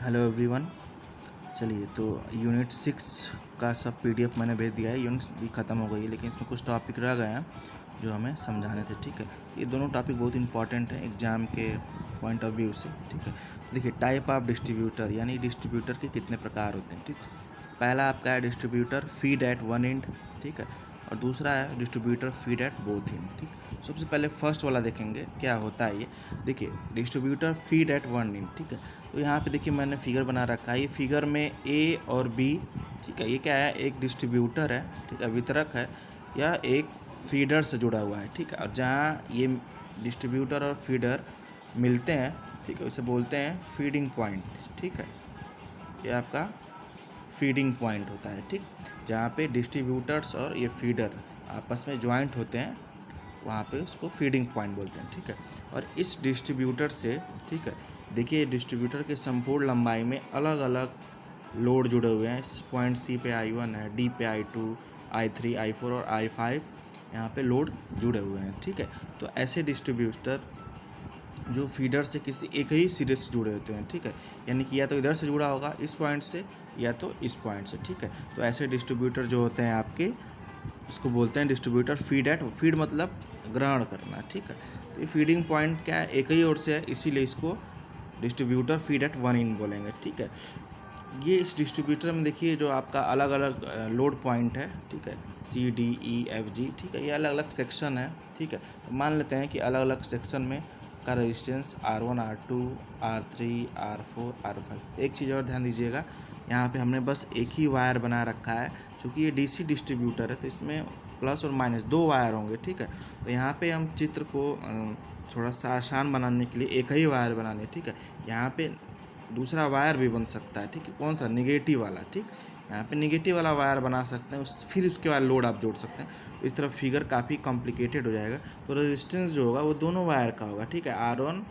Hello everyone. चलिए, तो unit 6 का सब पीडीएफ मैंने भेज दिया है। यूनिट भी ख़त्म हो गई है, लेकिन इसमें कुछ टॉपिक रह गए हैं जो हमें समझाने थे। ठीक है, ये दोनों टॉपिक बहुत इंपॉर्टेंट हैं एग्ज़ाम के पॉइंट ऑफ व्यू से। ठीक है, देखिए, टाइप ऑफ डिस्ट्रीब्यूटर यानी डिस्ट्रीब्यूटर के कितने प्रकार होते हैं। ठीक, पहला आपका है distributor feed at one end. ठीक है, और दूसरा है distributor feed at both end. ठीक, सबसे पहले फर्स्ट वाला देखेंगे क्या होता है। ये देखिए, distributor feed at one end. ठीक है, तो यहाँ पे देखिए मैंने फिगर बना रखा है। ये फिगर में ए और बी, ठीक है, ये क्या है, एक डिस्ट्रीब्यूटर है, ठीक है, वितरक है, या एक फीडर से जुड़ा हुआ है। ठीक है, और जहाँ ये डिस्ट्रीब्यूटर और फीडर मिलते हैं, ठीक है, उसे बोलते हैं फीडिंग पॉइंट। ठीक है, ये आपका फीडिंग पॉइंट होता है। ठीक, जहाँ पे डिस्ट्रीब्यूटर्स और ये फीडर आपस में ज्वाइंट होते हैं, वहाँ पे उसको फीडिंग पॉइंट बोलते हैं। ठीक है, और इस डिस्ट्रीब्यूटर से, ठीक है, देखिए डिस्ट्रीब्यूटर के संपूर्ण लंबाई में अलग अलग लोड जुड़े हुए हैं। इस पॉइंट सी पे I1 है, डी पे I2, I3, I4 और I5 यहाँ पे लोड जुड़े हुए हैं। ठीक है, तो ऐसे डिस्ट्रीब्यूटर जो फीडर से किसी एक ही सिरे से जुड़े होते हैं। ठीक है, यानी कि या तो इधर से जुड़ा होगा इस पॉइंट से, या तो इस पॉइंट से। ठीक है, तो ऐसे डिस्ट्रीब्यूटर जो होते हैं आपके, उसको बोलते हैं डिस्ट्रीब्यूटर फीड एट। फीड मतलब ग्रहण करना। ठीक है, तो ये फीडिंग पॉइंट क्या है, एक ही ओर से है, इसीलिए इसको distributor feed at one end बोलेंगे। ठीक है, ये इस डिस्ट्रीब्यूटर में देखिए जो आपका अलग अलग लोड पॉइंट है। ठीक है, C, D, E, F, G। ठीक है, ये अलग अलग सेक्शन है। ठीक है, तो मान लेते हैं कि अलग अलग सेक्शन में का resistance R1, R2, R3, R4, R5। एक चीज़ और ध्यान दीजिएगा, यहाँ पे हमने बस एक ही वायर बना रखा है, क्योंकि ये डीसी डिस्ट्रीब्यूटर है, तो इसमें प्लस और माइनस दो वायर होंगे। ठीक है, तो यहाँ पे हम चित्र को थोड़ा सा आसान बनाने के लिए एक ही वायर बनाने। ठीक है, यहाँ पे दूसरा वायर भी बन सकता है। ठीक है, कौन सा, निगेटिव वाला। ठीक, यहाँ पे निगेटिव वाला वायर बना सकते हैं, फिर उसके बाद लोड आप जोड़ सकते हैं। इस तरह फिगर काफ़ी कॉम्प्लिकेटेड हो जाएगा। तो रेजिस्टेंस जो होगा वो दोनों वायर का होगा। ठीक है, R1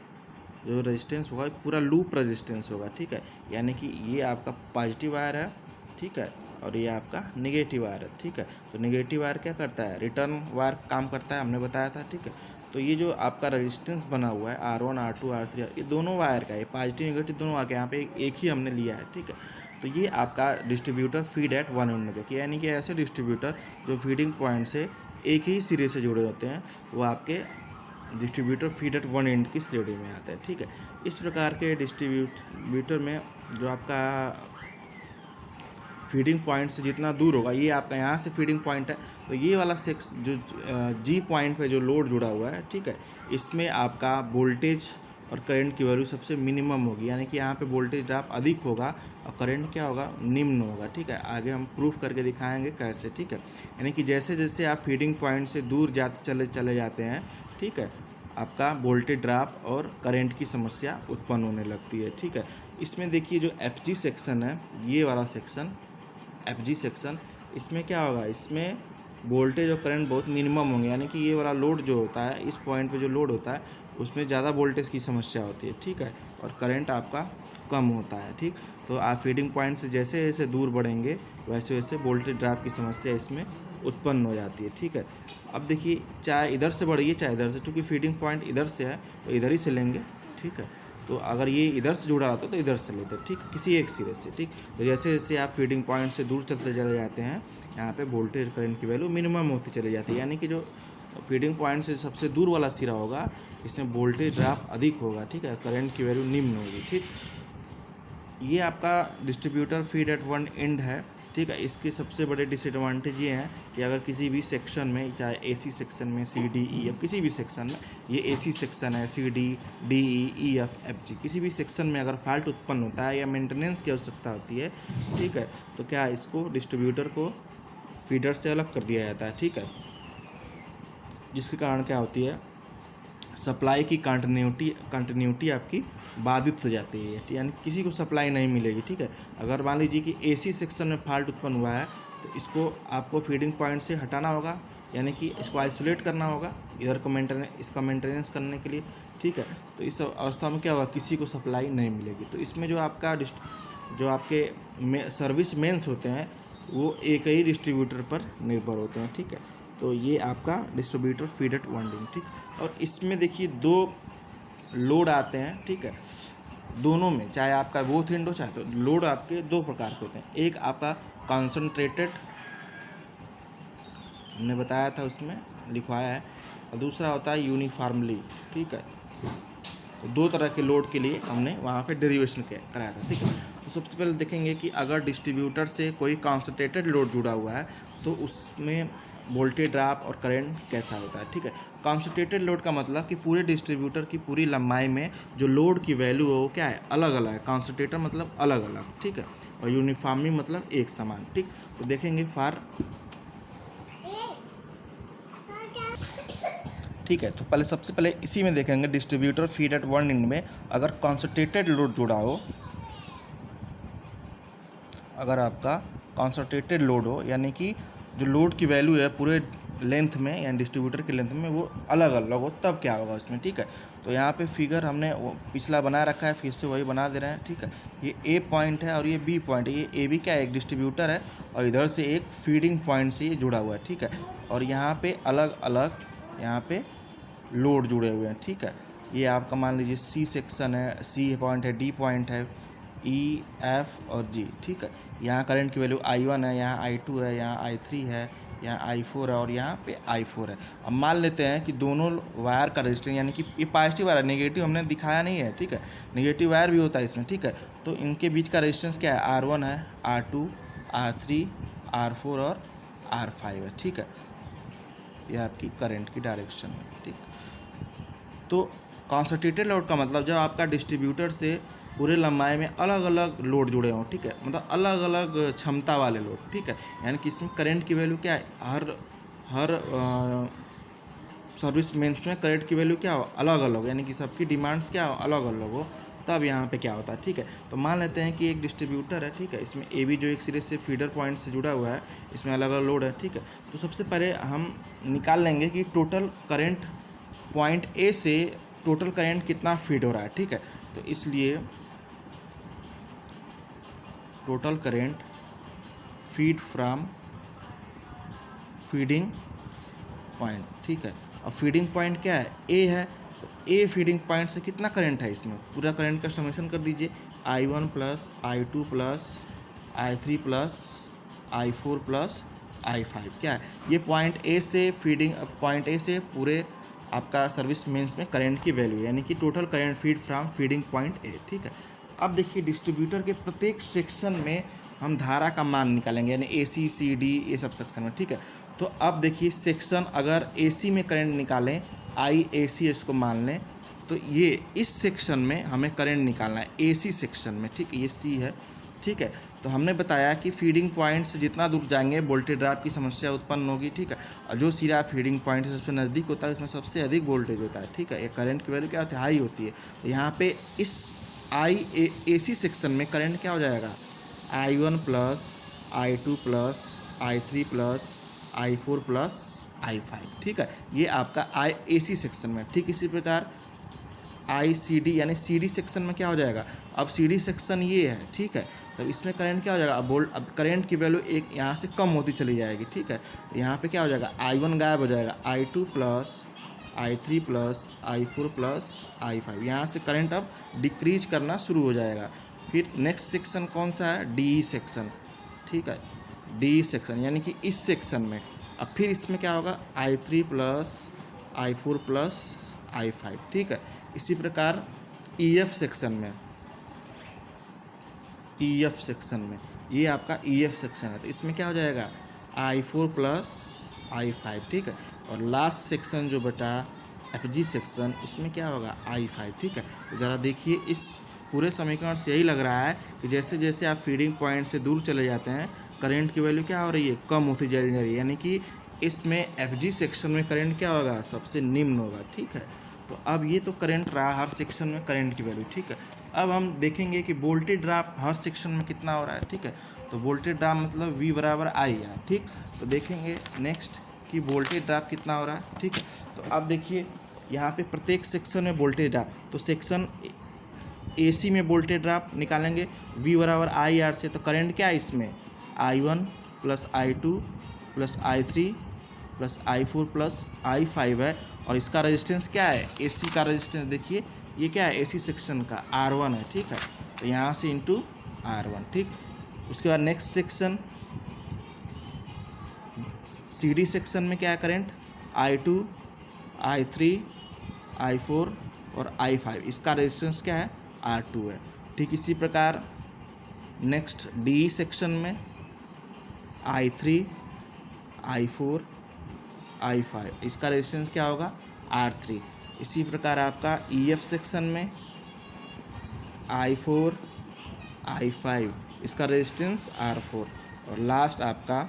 जो रेजिस्टेंस होगा पूरा लूप रेजिस्टेंस होगा। ठीक है, यानी कि ये आपका पॉजिटिव वायर है। ठीक है, और ये आपका निगेटिव वायर है। ठीक है, तो निगेटिव वायर क्या करता है, रिटर्न वायर काम करता है, हमने बताया था। ठीक है, तो ये जो आपका रेजिस्टेंस बना हुआ है R1, R2, R3, ये दोनों वायर का है, पॉजिटिव निगेटिव दोनों वायर का, यहाँ पे एक ही हमने लिया है। ठीक है, तो ये आपका distributor feed at one end में, यानी कि ऐसे डिस्ट्रीब्यूटर जो फीडिंग पॉइंट से एक ही सिरे से जुड़े होते हैं, वो आपके distributor feed at one end की श्रेणी में आते हैं। ठीक है, इस प्रकार के डिस्ट्रीब्यूटर में जो आपका फीडिंग पॉइंट से जितना दूर होगा, ये आपका यहाँ से फीडिंग पॉइंट है, तो ये वाला सेक्स जो जी पॉइंट पे जो लोड जुड़ा हुआ है, ठीक है, इसमें आपका वोल्टेज और करंट की वैल्यू सबसे मिनिमम होगी, यानी कि यहाँ पे वोल्टेज ड्रॉप अधिक होगा और करंट क्या होगा, निम्न होगा। ठीक है, आगे हम प्रूफ करके दिखाएंगे कैसे। ठीक है, यानी कि जैसे जैसे आप फीडिंग पॉइंट से दूर चले जाते हैं, ठीक है, आपका वोल्टेज ड्रॉप और करंट की समस्या उत्पन्न होने लगती है। ठीक है, इसमें देखिए जो FG सेक्शन है, ये वाला सेक्शन FG सेक्शन, इसमें क्या होगा, इसमें वोल्टेज और करंट बहुत मिनिमम होंगे, यानी कि ये वाला लोड जो होता है, इस पॉइंट पे जो लोड होता है उसमें ज़्यादा वोल्टेज की समस्या होती है। ठीक है, और करंट आपका कम होता है। ठीक, तो आप फीडिंग पॉइंट से जैसे जैसे दूर बढ़ेंगे वैसे वैसे वोल्टेज ड्रॉप की समस्या इसमें उत्पन्न हो जाती है। ठीक है, अब देखिए, चाहे इधर से बढ़िए चाहे इधर से, चूँकि फीडिंग पॉइंट इधर से है तो इधर ही से लेंगे। ठीक है, तो अगर ये इधर से जुड़ा रहता तो इधर से लेते। ठीक, किसी एक सिरे से। ठीक, तो जैसे जैसे आप फीडिंग पॉइंट से दूर चलते चले जाते हैं, यहाँ पे वोल्टेज करंट की वैल्यू मिनिमम होती चली जाती है, यानी कि जो फीडिंग पॉइंट से सबसे दूर वाला सिरा होगा, इसमें वोल्टेज ड्रॉप अधिक होगा। ठीक है, करंट की वैल्यू निम्न होगी। ठीक, ये आपका distributor feed at one end है। ठीक है, इसके सबसे बड़े डिसएडवांटेज ये हैं कि अगर किसी भी सेक्शन में, चाहे AC सेक्शन में C, D, E, F, किसी भी सेक्शन में, ये AC सेक्शन है, C, D, E, F, G, किसी भी सेक्शन में अगर फॉल्ट उत्पन्न होता है या मेंटेनेंस की आवश्यकता होती है, ठीक है, तो क्या इसको डिस्ट्रीब्यूटर को फीडर से अलग कर दिया जाता है। ठीक है, जिसके कारण क्या होती है, सप्लाई की कंटिन्यूटी आपकी बाधित हो जाती है, यानी किसी को सप्लाई नहीं मिलेगी। ठीक है, अगर मान लीजिए कि AC सेक्शन में फॉल्ट उत्पन्न हुआ है, तो इसको आपको फीडिंग पॉइंट से हटाना होगा, यानी कि इसको आइसोलेट करना होगा इधर को इसका मेंटेनेंस करने के लिए। ठीक है, तो इस अवस्था में क्या होगा, किसी को सप्लाई नहीं मिलेगी। तो इसमें जो आपका जो आपके सर्विस मेंस होते हैं, वो एक ही डिस्ट्रीब्यूटर पर निर्भर होते हैं। ठीक है, तो ये आपका distributor feed at one end. ठीक, और इसमें देखिए दो लोड आते हैं। ठीक है, दोनों में, चाहे आपका बोथ एंड हो चाहे, तो लोड आपके दो प्रकार के होते हैं। एक आपका कॉन्सनट्रेटेड, हमने बताया था उसमें लिखवाया है, और दूसरा होता है यूनिफॉर्मली। ठीक है, तो दो तरह के लोड के लिए हमने वहाँ पे डेरिवेशन कराया था। ठीक है, तो सबसे पहले देखेंगे कि अगर डिस्ट्रीब्यूटर से कोई कॉन्सनट्रेटेड लोड जुड़ा हुआ है तो उसमें वोल्टेज ड्रॉप और करंट कैसा होता है। ठीक है, कॉन्सनट्रेटेड लोड का मतलब कि पूरे डिस्ट्रीब्यूटर की पूरी लंबाई में जो लोड की वैल्यू है वो क्या है, अलग अलग है। कॉन्सनट्रेटर मतलब अलग अलग, ठीक है, और यूनिफॉर्मली मतलब एक समान। ठीक, तो देखेंगे फॉर, ठीक है, तो पहले सबसे पहले इसी में देखेंगे distributor feed at one end में अगर कॉन्सनट्रेटेड लोड जुड़ा हो, अगर आपका कॉन्सनट्रेटेड लोड हो, यानी कि जो लोड की वैल्यू है पूरे लेंथ में यानी डिस्ट्रीब्यूटर की लेंथ में वो अलग अलग हो, तब क्या होगा उसमें। ठीक है, तो यहाँ पे फिगर हमने वो पिछला बना रखा है, फिर से वही बना दे रहे हैं। ठीक है, ये ए पॉइंट है और ये बी पॉइंट है। ये ए बी क्या है, एक डिस्ट्रीब्यूटर है और इधर से एक फीडिंग पॉइंट से ये जुड़ा हुआ है। ठीक है, और यहाँ पे अलग अलग यहाँ पे लोड जुड़े हुए हैं। ठीक है, ये आपका मान लीजिए सी सेक्शन है, सी पॉइंट है, डी पॉइंट है, ई एफ और जी। ठीक है, यहाँ करंट की वैल्यू I1 है, यहाँ I2 है, यहाँ I3 है, यहाँ I4 है और यहाँ पे I4 है। अब मान लेते हैं कि दोनों वायर का रेजिस्टेंस, यानी कि ये पॉजिटिव वायर है, नेगेटिव हमने दिखाया नहीं है। ठीक है, नेगेटिव वायर भी होता है इसमें। ठीक है, तो इनके बीच का रेजिस्टेंस क्या है, R1 है, R2, R3, R4 और R5 है। ठीक है, ये आपकी करंट की डायरेक्शन है। ठीक, तो कॉन्सनट्रेटेड लोड का मतलब जब आपका डिस्ट्रीब्यूटर से पूरे लंबाई में अलग अलग लोड जुड़े हों। ठीक है, मतलब अलग अलग क्षमता वाले लोड। ठीक है, यानी कि इसमें करंट की वैल्यू क्या है, हर सर्विस मेंस में करंट की वैल्यू क्या हो, अलग अलग, यानी कि सबकी डिमांड्स क्या हो, अलग अलग हो, तब यहाँ पे क्या होता है। ठीक है, तो मान लेते हैं कि एक डिस्ट्रीब्यूटर है। ठीक है, इसमें ए बी जो एक सिरे से फीडर पॉइंट से जुड़ा हुआ है, इसमें अलग अलग लोड है। ठीक है, तो सबसे पहले हम निकाल लेंगे कि टोटल करंट पॉइंट ए से टोटल करंट कितना फीड हो रहा है। ठीक है, तो इसलिए total current feed from feeding point. ठीक है, और फीडिंग पॉइंट क्या है, ए है, तो ए फीडिंग पॉइंट से कितना करंट है, इसमें पूरा करंट का समेशन कर दीजिए, I1 plus I2 plus I3 plus I4 plus I5। क्या है, ये पॉइंट ए से फीडिंग, पॉइंट ए से पूरे आपका सर्विस मेंस में करंट की वैल्यू, यानी कि total current feed from feeding point A. ठीक है, अब देखिए डिस्ट्रीब्यूटर के प्रत्येक सेक्शन में हम धारा का मान निकालेंगे, यानी AC CD ये सब सेक्शन में। ठीक है, तो अब देखिए सेक्शन अगर AC में करंट निकालें, IAC इसको मान लें, तो ये इस सेक्शन में हमें करंट निकालना है AC सेक्शन में। ठीक, ये C है। ठीक है, तो हमने बताया कि फीडिंग पॉइंट से जितना दूर जाएंगे वोल्टेज ड्रॉप की समस्या उत्पन्न होगी। ठीक है, और जो सिरा फीडिंग पॉइंट से सबसे नज़दीक होता है उसमें सबसे अधिक वोल्टेज होता है। ठीक है, ये करंट की वैल्यू क्या होती है, हाई होती है। तो यहाँ पे इस IAC सेक्शन में करंट क्या हो जाएगा, I1 plus I2 plus I3 plus I4 plus I5। ठीक है, ये आपका IAC सेक्शन में। ठीक, इसी प्रकार ICD यानी CD सेक्शन में क्या हो जाएगा, अब CD सेक्शन ये है। ठीक है, तो इसमें करंट क्या हो जाएगा, अब करंट की वैल्यू एक यहाँ से कम होती चली जाएगी। ठीक है, यहाँ पे क्या हो जाएगा, I1 गायब हो जाएगा, I2 plus I3 plus I4 plus I5, यहाँ से करंट अब डिक्रीज करना शुरू हो जाएगा। फिर नेक्स्ट सेक्शन कौन सा है, DE सेक्शन। ठीक है, DE सेक्शन यानी कि इस सेक्शन में अब फिर इसमें क्या होगा, I3 plus I4 plus I5। ठीक है, इसी प्रकार EF सेक्शन में, EF सेक्शन में, ये आपका EF सेक्शन है, तो इसमें क्या हो जाएगा, I4 प्लस I5। ठीक है, और लास्ट सेक्शन जो बटा FG सेक्शन, इसमें क्या होगा, I5। ठीक है, तो ज़रा देखिए इस पूरे समीकरण से यही लग रहा है कि जैसे जैसे आप फीडिंग पॉइंट से दूर चले जाते हैं करंट की वैल्यू क्या हो रही है, कम होती जा रही है, यानी कि इसमें FG सेक्शन में करंट क्या होगा, सबसे निम्न होगा। ठीक है, तो अब ये तो करंट रहा हर सेक्शन में करंट की वैल्यू। ठीक है, अब हम देखेंगे कि वोल्टेज ड्रॉप हर सेक्शन में कितना हो रहा है। ठीक है, तो वोल्टेज ड्रॉप मतलब V बराबर I है। ठीक, तो देखेंगे नेक्स्ट कि वोल्टेज ड्रॉप कितना हो रहा है। ठीक है, तो अब देखिए यहाँ पे प्रत्येक सेक्शन में वोल्टेज ड्रॉप, तो सेक्शन AC में वोल्टेज ड्रॉप निकालेंगे V बराबर IR से, तो करंट क्या है इसमें, I1 plus I2 plus I3 plus I4 plus I5 है, और इसका रेजिस्टेंस क्या है, AC का रेजिस्टेंस देखिए ये क्या है AC सेक्शन का R1 है, ठीक है। तो यहाँ से इंटू R1, ठीक। उसके बाद नेक्स्ट सेक्शन CD सेक्शन में क्या है करंट I2, I3, I4 और I5, इसका रेजिस्टेंस क्या है R2 है, ठीक। इसी प्रकार नेक्स्ट DE सेक्शन में I3, I4, I5, इसका रेजिस्टेंस क्या होगा R3। इसी प्रकार आपका EF सेक्शन में I4, I5, इसका रेजिस्टेंस R4। और लास्ट आपका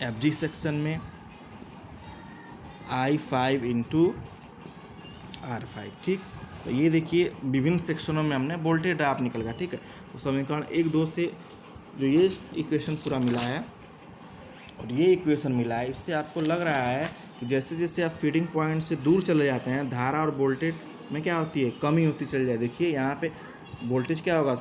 FG सेक्शन में I5 इंटू R5, ठीक। तो ये देखिए विभिन्न सेक्शनों में हमने वोल्टेज ड्रॉप निकल गया, ठीक है। तो समीकरण 1-2 से जो ये इक्वेशन पूरा मिला है और ये इक्वेशन मिला है, इससे आपको लग रहा है कि जैसे जैसे आप फीडिंग पॉइंट से दूर चले जाते हैं, धारा और वोल्टेज में क्या होती है, कमी होती चली जाए। देखिए यहाँ पे वोल्टेज क्या होगा,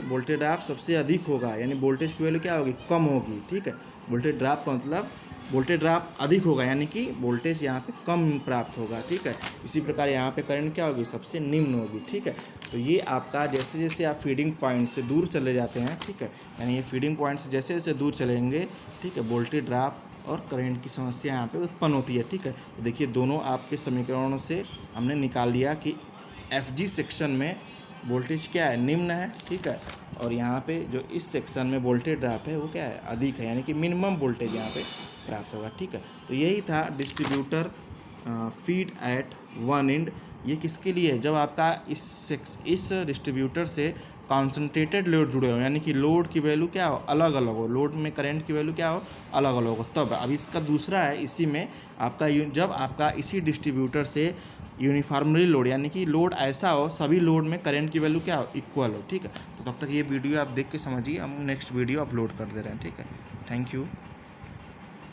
वोल्टेज ड्रॉप सबसे अधिक होगा, यानी वोल्टेज की वैल्यू क्या होगी, कम होगी, ठीक है। वोल्टेज ड्रॉप का मतलब वोल्टेज ड्रॉप अधिक होगा, यानी कि वोल्टेज यहाँ पे कम प्राप्त होगा, ठीक है। इसी प्रकार यहाँ पे करंट क्या होगी, सबसे निम्न होगी, ठीक है। तो ये आपका जैसे जैसे आप फीडिंग पॉइंट से दूर चले जाते हैं, ठीक है, यानी ये फीडिंग पॉइंट से जैसे जैसे दूर चलेंगे, ठीक है, वोल्टेज ड्रॉप और करंट की समस्या यहाँ पे उत्पन्न होती है, ठीक है। तो देखिए दोनों आपके समीकरणों से हमने निकाल लिया कि FG सेक्शन में वोल्टेज क्या है, निम्न है, ठीक है। और यहाँ पे जो इस सेक्शन में वोल्टेज ड्रॉप है वो क्या है, अधिक है, यानी कि मिनिमम वोल्टेज यहाँ पे प्राप्त होगा, ठीक है। तो यही था distributor feed at one end. ये किसके लिए है, जब आपका इस डिस्ट्रीब्यूटर से कॉन्सेंट्रेटेड लोड जुड़े हो, यानी कि लोड की वैल्यू क्या हो, अलग अलग हो, लोड में करंट की वैल्यू क्या हो, अलग अलग हो, तब। अब इसका दूसरा है, इसी में आपका जब आपका इसी डिस्ट्रीब्यूटर से यूनिफॉर्मली लोड, यानी कि लोड ऐसा हो सभी लोड में करंट की वैल्यू क्या हो, इक्वल हो, ठीक है। तो तब तक ये वीडियो आप देख के समझिए, हम नेक्स्ट वीडियो अपलोड कर दे रहे हैं, ठीक है। Thank you.